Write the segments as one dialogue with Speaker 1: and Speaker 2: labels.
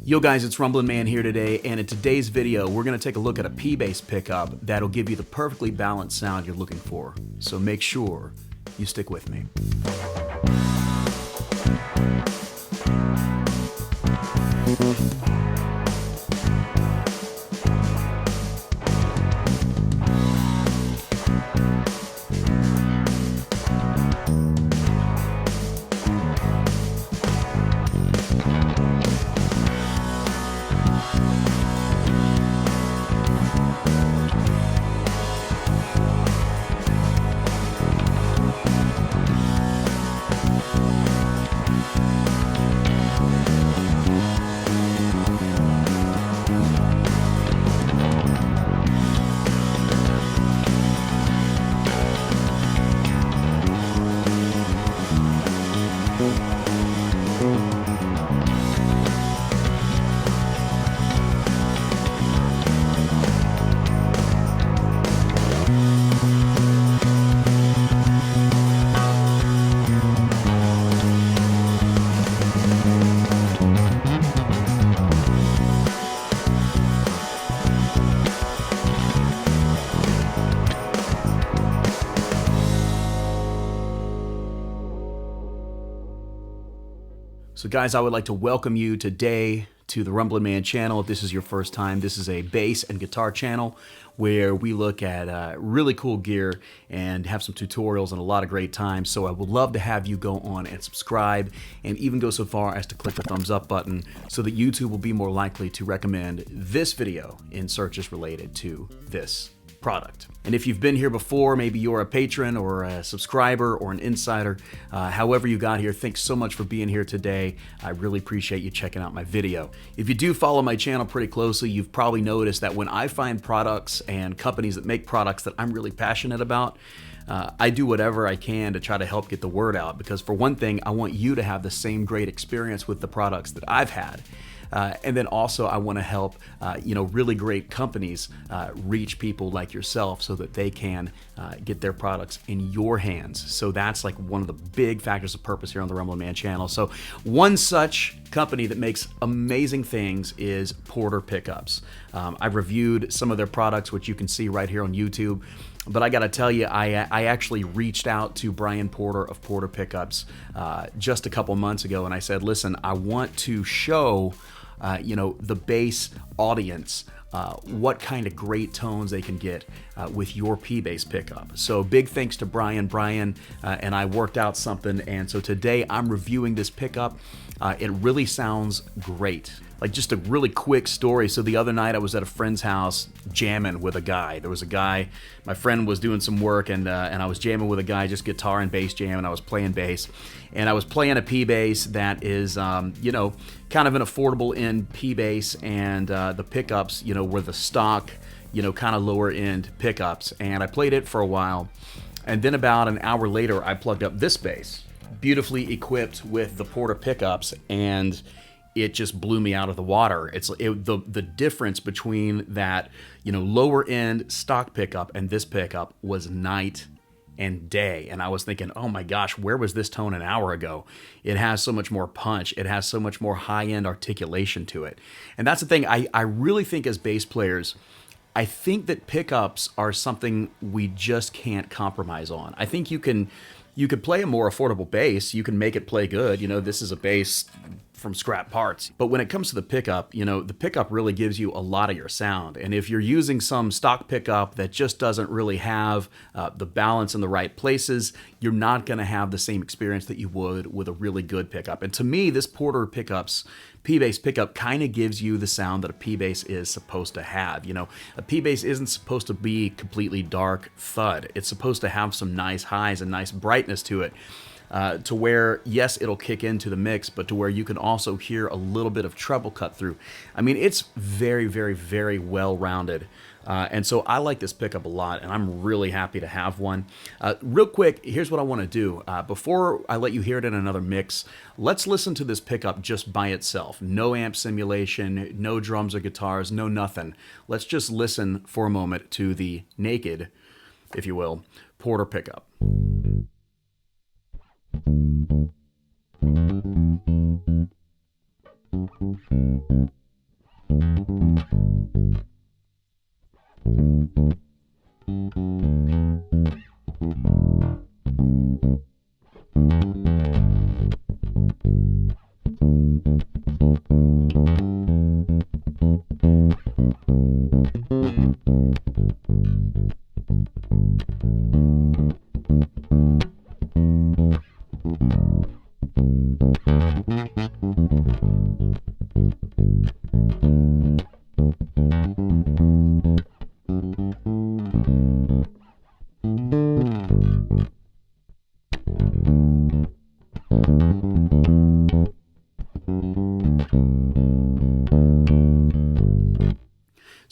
Speaker 1: Yo guys, it's Rumblin' Man here today, and in today's video, we're gonna take a look at a P-bass pickup that'll give you the perfectly balanced sound you're looking for. So make sure you stick with me. So guys, I would like to welcome you today to the Rumblin' Man channel. If this is your first time, this is a bass and guitar channel where we look at really cool gear and have some tutorials and a lot of great times. So I would love to have you go on and subscribe and even go so far as to click the thumbs up button so that YouTube will be more likely to recommend this video in searches related to this product. And if you've been here before, maybe you're a patron or a subscriber or an insider, however you got here, thanks so much for being here today. I really appreciate you checking out my video. If you do follow my channel pretty closely, you've probably noticed that when I find products and companies that make products that I'm really passionate about, I do whatever I can to try to help get the word out, because for one thing, I want you to have the same great experience with the products that I've had. And then also I want to help, really great companies reach people like yourself so that they can get their products in your hands. So that's like one of the big factors of purpose here on the Rumblin' Man channel. So one such company that makes amazing things is Porter Pickups. I've reviewed some of their products, which you can see right here on YouTube. But I gotta tell you, I actually reached out to Brian Porter of Porter Pickups just a couple months ago, and I said, listen, I want to show the bass audience what kind of great tones they can get with your P-bass pickup. So big thanks to Brian. Brian and I worked out something, and so today I'm reviewing this pickup. It really sounds great. Like, just a really quick story. So the other night I was at a friend's house jamming with a guy. There was a guy, my friend was doing some work, and I was jamming with a guy, just guitar and bass jam, and I was playing bass. And I was playing a P-bass that is, kind of an affordable end P-bass, and the pickups, were the stock, kind of lower end pickups. And I played it for a while. And then about an hour later, I plugged up this bass, beautifully equipped with the Porter pickups, and it just blew me out of the water. The difference between that, lower end stock pickup and this pickup was night and day. And I was thinking, oh my gosh, where was this tone an hour ago? It has so much more punch. It has so much more high-end articulation to it. And that's the thing, I really think as bass players, I think that pickups are something we just can't compromise on. I think you could play a more affordable bass. You can make it play good. This is a bass from scrap parts. But when it comes to the pickup, the pickup really gives you a lot of your sound. And if you're using some stock pickup that just doesn't really have the balance in the right places, you're not going to have the same experience that you would with a really good pickup. And to me, this Porter Pickups P-bass pickup kind of gives you the sound that a P-bass is supposed to have. A P-bass isn't supposed to be completely dark thud. It's supposed to have some nice highs and nice brightness to it. To where, yes, it'll kick into the mix, but to where you can also hear a little bit of treble cut through. I mean, it's very, very, very well-rounded. And so I like this pickup a lot, and I'm really happy to have one. Real quick, here's what I want to do. Before I let you hear it in another mix, let's listen to this pickup just by itself. No amp simulation, no drums or guitars, no nothing. Let's just listen for a moment to the naked, if you will, Porter pickup.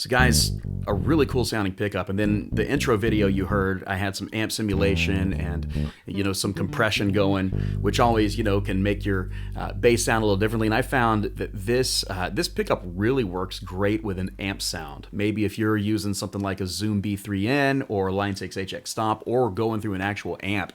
Speaker 1: So guys, a really cool sounding pickup. And then the intro video you heard, I had some amp simulation and, some compression going, which always, can make your bass sound a little differently. And I found that this pickup really works great with an amp sound. Maybe if you're using something like a Zoom B3N or Line 6 HX Stomp or going through an actual amp,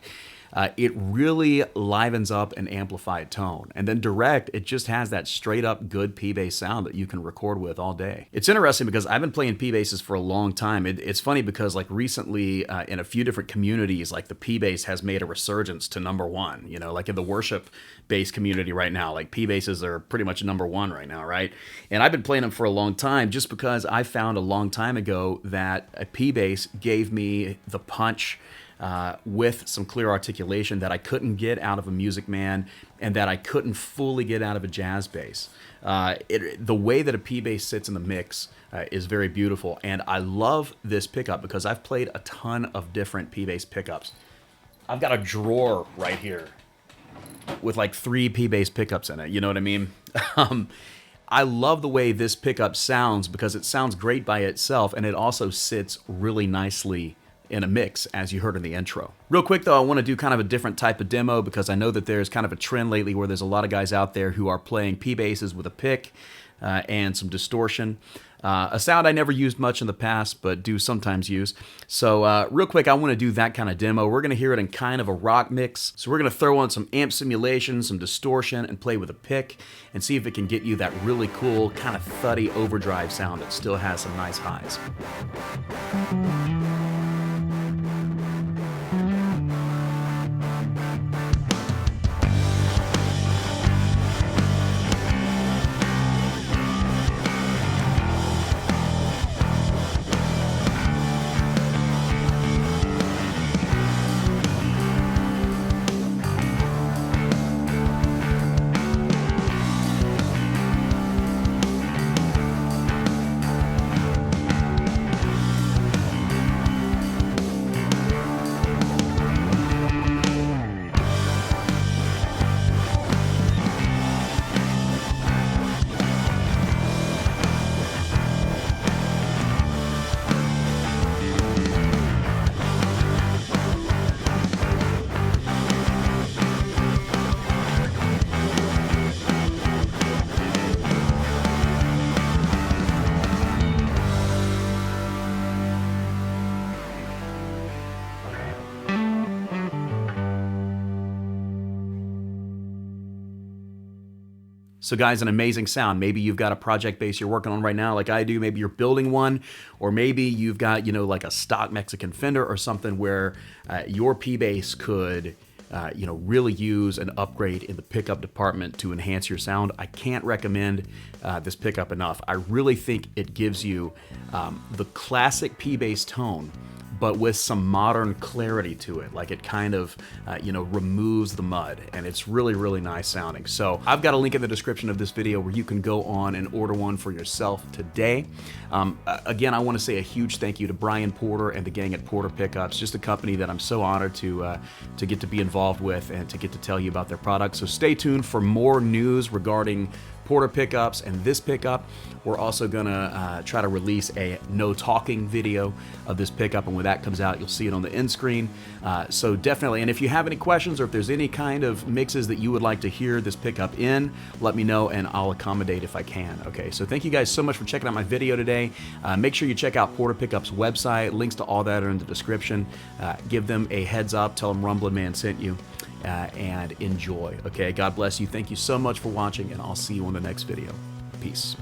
Speaker 1: it really livens up an amplified tone. And then direct, it just has that straight up good P-bass sound that you can record with all day. It's interesting because I've been playing P-basses for a long time. It's funny because like recently in a few different communities, like the P-bass has made a resurgence to #1, like in the worship bass community right now, like P-basses are pretty much #1 right now, right? And I've been playing them for a long time just because I found a long time ago that a P-bass gave me the punch with some clear articulation that I couldn't get out of a Music Man and that I couldn't fully get out of a jazz bass. The way that a P-bass sits in the mix is very beautiful, and I love this pickup because I've played a ton of different P-bass pickups. I've got a drawer right here with like 3 P-bass pickups in it, you know what I mean? I love the way this pickup sounds because it sounds great by itself, and it also sits really nicely in a mix, as you heard in the intro. Real quick though, I want to do kind of a different type of demo because I know that there's kind of a trend lately where there's a lot of guys out there who are playing P-basses with a pick and some distortion. A sound I never used much in the past, but do sometimes use. So real quick, I want to do that kind of demo. We're going to hear it in kind of a rock mix. So we're going to throw on some amp simulation, some distortion, and play with a pick and see if it can get you that really cool kind of thuddy overdrive sound that still has some nice highs. So guys, an amazing sound. Maybe you've got a project bass you're working on right now like I do. Maybe you're building one, or maybe you've got, like a stock Mexican Fender or something where your P-bass could really use an upgrade in the pickup department to enhance your sound. I can't recommend this pickup enough. I really think it gives you the classic P-bass tone, but with some modern clarity to it. Like it kind of, removes the mud, and it's really, really nice sounding. So I've got a link in the description of this video where you can go on and order one for yourself today. Again, I want to say a huge thank you to Brian Porter and the gang at Porter Pickups, just a company that I'm so honored to get to be involved with and to get to tell you about their products. So stay tuned for more news regarding Porter pickups and this pickup. We're also gonna try to release a no talking video of this pickup, and when that comes out, you'll see it on the end screen. So definitely, and if you have any questions or if there's any kind of mixes that you would like to hear this pickup in, let me know and I'll accommodate if I can. Okay, so thank you guys so much for checking out my video today. Make sure you check out Porter Pickups website. Links to all that are in the description. Give them a heads up, tell them Rumbling Man sent you, and enjoy. Okay, God bless you. Thank you so much for watching, and I'll see you on on the next video. Peace.